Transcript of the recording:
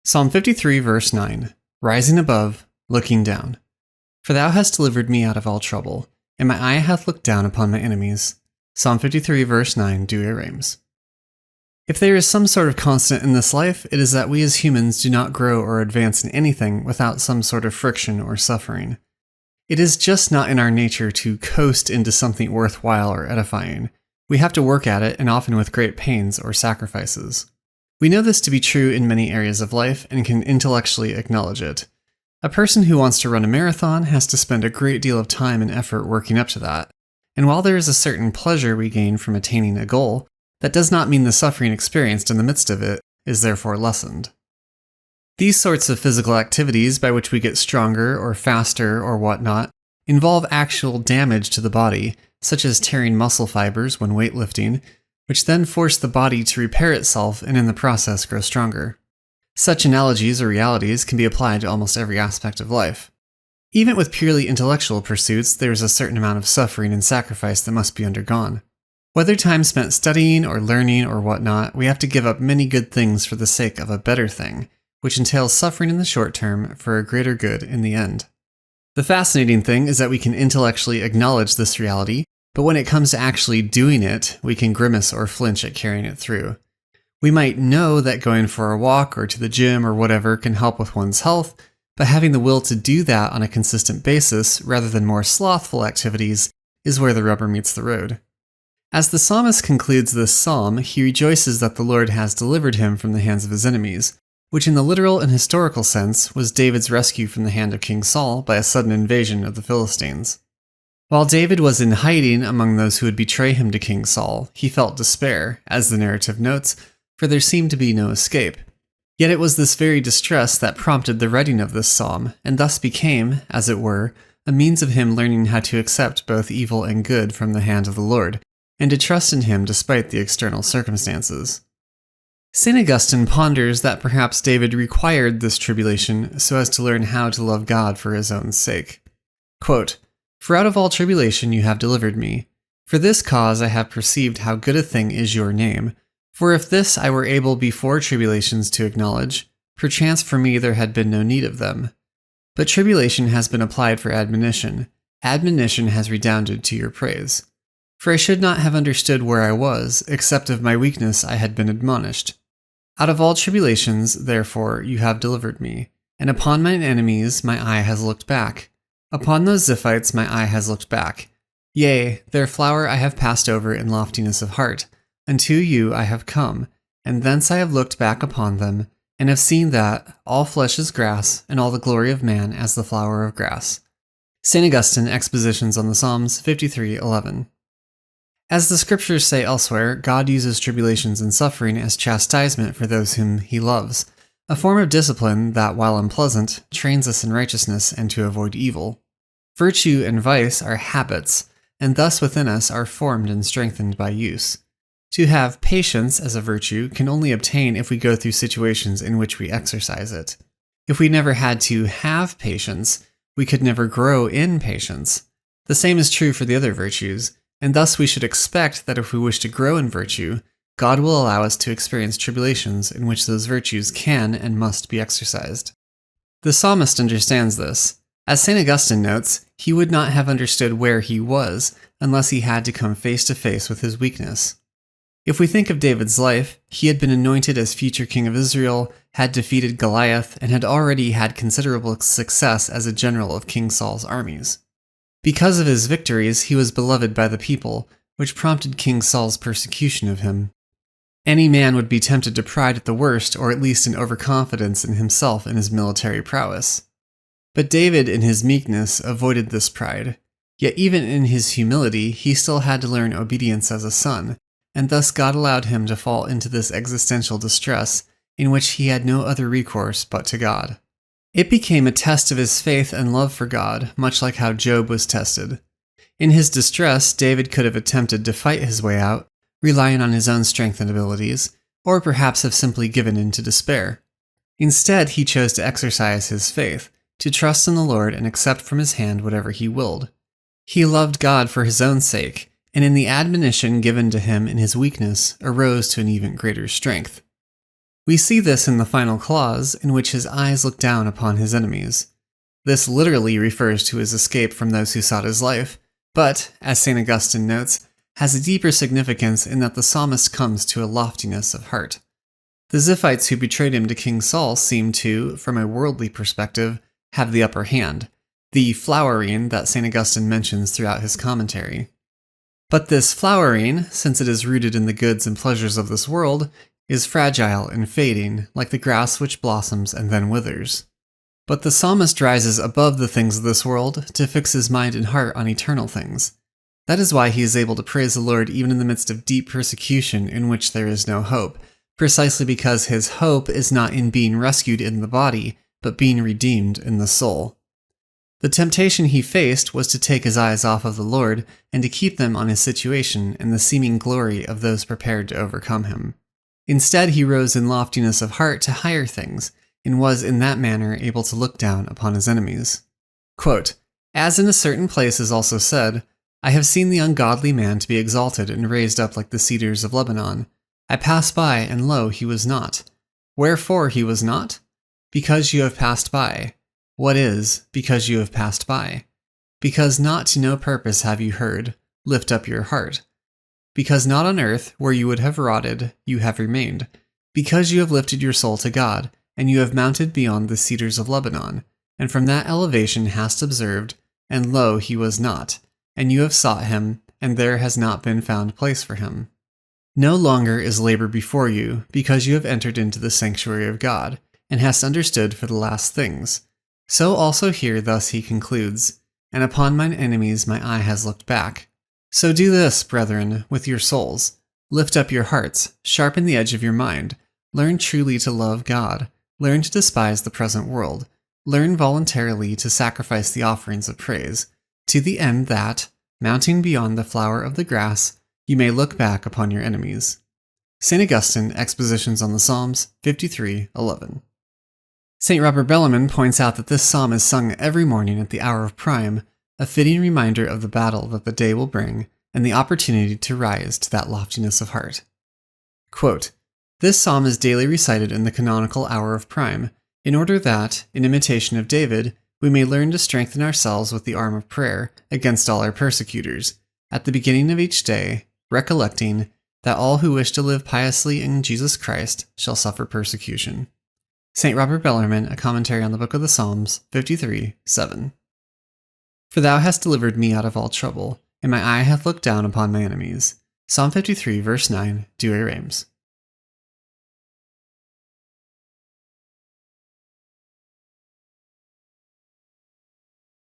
Psalm 53 verse 9, rising above, looking down. For thou hast delivered me out of all trouble, and my eye hath looked down upon my enemies. Psalm 53 verse 9, Douay Rheims. If there is some sort of constant in this life, it is that we as humans do not grow or advance in anything without some sort of friction or suffering. It is just not in our nature to coast into something worthwhile or edifying. We have to work at it, and often with great pains or sacrifices. We know this to be true in many areas of life and can intellectually acknowledge it. A person who wants to run a marathon has to spend a great deal of time and effort working up to that. And while there is a certain pleasure we gain from attaining a goal, that does not mean the suffering experienced in the midst of it is therefore lessened. These sorts of physical activities by which we get stronger or faster or whatnot involve actual damage to the body, such as tearing muscle fibers when weightlifting, which then force the body to repair itself and in the process grow stronger. Such analogies or realities can be applied to almost every aspect of life. Even with purely intellectual pursuits, there is a certain amount of suffering and sacrifice that must be undergone. Whether time spent studying or learning or whatnot, we have to give up many good things for the sake of a better thing, which entails suffering in the short term for a greater good in the end. The fascinating thing is that we can intellectually acknowledge this reality, but when it comes to actually doing it, we can grimace or flinch at carrying it through. We might know that going for a walk or to the gym or whatever can help with one's health, but having the will to do that on a consistent basis, rather than more slothful activities, is where the rubber meets the road. As the psalmist concludes this psalm, he rejoices that the Lord has delivered him from the hands of his enemies, which in the literal and historical sense was David's rescue from the hand of King Saul by a sudden invasion of the Philistines. While David was in hiding among those who would betray him to King Saul, he felt despair, as the narrative notes, for there seemed to be no escape. Yet it was this very distress that prompted the writing of this psalm, and thus became, as it were, a means of him learning how to accept both evil and good from the hand of the Lord, and to trust in him despite the external circumstances. St. Augustine ponders that perhaps David required this tribulation so as to learn how to love God for his own sake. Quote, "For out of all tribulation you have delivered me. For this cause I have perceived how good a thing is your name. For if this I were able before tribulations to acknowledge, perchance for me there had been no need of them. But tribulation has been applied for admonition. Admonition has redounded to your praise. For I should not have understood where I was, except of my weakness I had been admonished. Out of all tribulations, therefore, you have delivered me. And upon mine enemies my eye has looked back. Upon those Ziphites my eye has looked back. Yea, their flower I have passed over in loftiness of heart. Unto you I have come, and thence I have looked back upon them, and have seen that all flesh is grass, and all the glory of man as the flower of grass." St. Augustine, Expositions on the Psalms, 53:11. As the scriptures say elsewhere, God uses tribulations and suffering as chastisement for those whom he loves, a form of discipline that, while unpleasant, trains us in righteousness and to avoid evil. Virtue and vice are habits, and thus within us are formed and strengthened by use. To have patience as a virtue can only obtain if we go through situations in which we exercise it. If we never had to have patience, we could never grow in patience. The same is true for the other virtues, and thus we should expect that if we wish to grow in virtue, God will allow us to experience tribulations in which those virtues can and must be exercised. The psalmist understands this. As St. Augustine notes, he would not have understood where he was unless he had to come face to face with his weakness. If we think of David's life, he had been anointed as future king of Israel, had defeated Goliath, and had already had considerable success as a general of King Saul's armies. Because of his victories, he was beloved by the people, which prompted King Saul's persecution of him. Any man would be tempted to pride at the worst, or at least in overconfidence in himself and his military prowess. But David, in his meekness, avoided this pride. Yet even in his humility, he still had to learn obedience as a son, and thus God allowed him to fall into this existential distress, in which he had no other recourse but to God. It became a test of his faith and love for God, much like how Job was tested. In his distress, David could have attempted to fight his way out, relying on his own strength and abilities, or perhaps have simply given in to despair. Instead, he chose to exercise his faith, to trust in the Lord and accept from his hand whatever he willed. He loved God for his own sake, and in the admonition given to him in his weakness arose to an even greater strength. We see this in the final clause, in which his eyes look down upon his enemies. This literally refers to his escape from those who sought his life, but, as St. Augustine notes, has a deeper significance in that the psalmist comes to a loftiness of heart. The Ziphites who betrayed him to King Saul seem to, from a worldly perspective, have the upper hand, the flowering that St. Augustine mentions throughout his commentary. But this flowering, since it is rooted in the goods and pleasures of this world, is fragile and fading, like the grass which blossoms and then withers. But the psalmist rises above the things of this world to fix his mind and heart on eternal things. That is why he is able to praise the Lord even in the midst of deep persecution in which there is no hope, precisely because his hope is not in being rescued in the body, but being redeemed in the soul. The temptation he faced was to take his eyes off of the Lord and to keep them on his situation and the seeming glory of those prepared to overcome him. Instead, he rose in loftiness of heart to higher things, and was in that manner able to look down upon his enemies. Quote, "As in a certain place is also said, I have seen the ungodly man to be exalted and raised up like the cedars of Lebanon. I passed by, and lo, he was not. Wherefore he was not? Because you have passed by. What is, because you have passed by? Because not to no purpose have you heard, lift up your heart. Because not on earth, where you would have rotted, you have remained. Because you have lifted your soul to God, and you have mounted beyond the cedars of Lebanon, and from that elevation hast observed, and lo, he was not. And you have sought him, and there has not been found place for him. No longer is labor before you, because you have entered into the sanctuary of God, and hast understood for the last things. So also here thus he concludes, and upon mine enemies my eye has looked back. So do this, brethren, with your souls. Lift up your hearts, sharpen the edge of your mind, learn truly to love God, learn to despise the present world, learn voluntarily to sacrifice the offerings of praise, to the end that, mounting beyond the flower of the grass, you may look back upon your enemies." St. Augustine, Expositions on the Psalms, 53:11. St. Robert Bellarmine points out that this psalm is sung every morning at the hour of prime, a fitting reminder of the battle that the day will bring and the opportunity to rise to that loftiness of heart. Quote, "This psalm is daily recited in the canonical hour of prime, in order that, in imitation of David, we may learn to strengthen ourselves with the arm of prayer against all our persecutors, at the beginning of each day, recollecting that all who wish to live piously in Jesus Christ shall suffer persecution." St. Robert Bellarmine, A Commentary on the Book of the Psalms, 53:7. "For thou hast delivered me out of all trouble, and my eye hath looked down upon my enemies." Psalm 53, verse 9, Douay Rheims.